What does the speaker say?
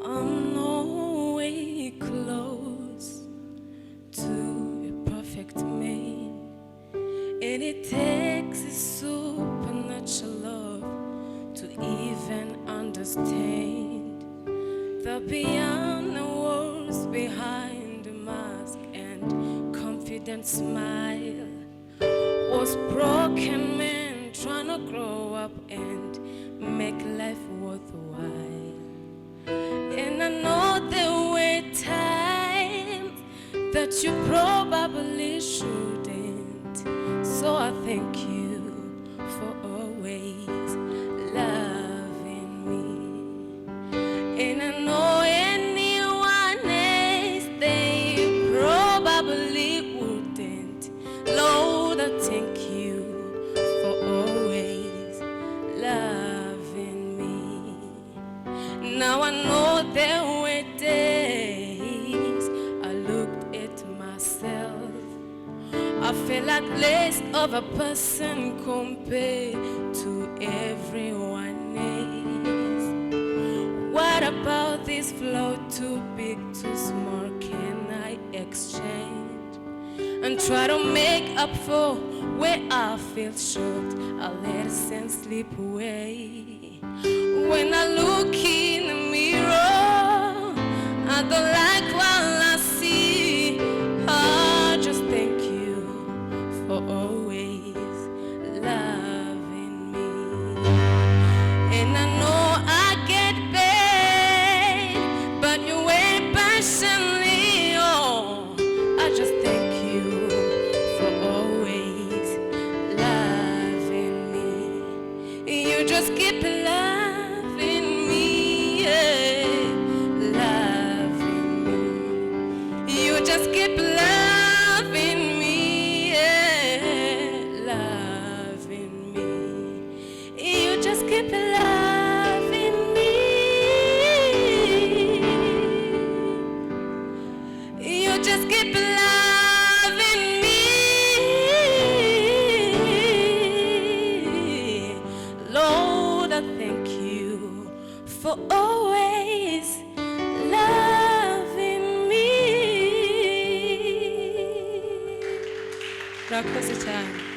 I'm no way close to a perfect man, and it takes a supernatural love to even understand the beyond the words behind the mask and confident smile. Was broken man trying to grow up and make life worthwhile. And I know there were times that you probably shouldn't. So I thank you for always loving me. And I know anyone else, they probably wouldn't. Lord, I thank you for always loving me. Now I know there were days I looked at myself, I felt like less of a person compared to everyone else. What about this flow? Too big, too small, can I exchange? And try to make up for where I feel short, I let a sense slip away. When I look in the mirror, I don't like what I see. I just thank you for always loving me. And I know I get paid, but you wait patiently. Oh, I just thank you for always loving me. You just keep loving me, yeah, loving me. You just keep loving me, yeah, loving me. You just keep loving me. You just keep loving me. Lord, I thank you for always loving me. Murakoze cyane.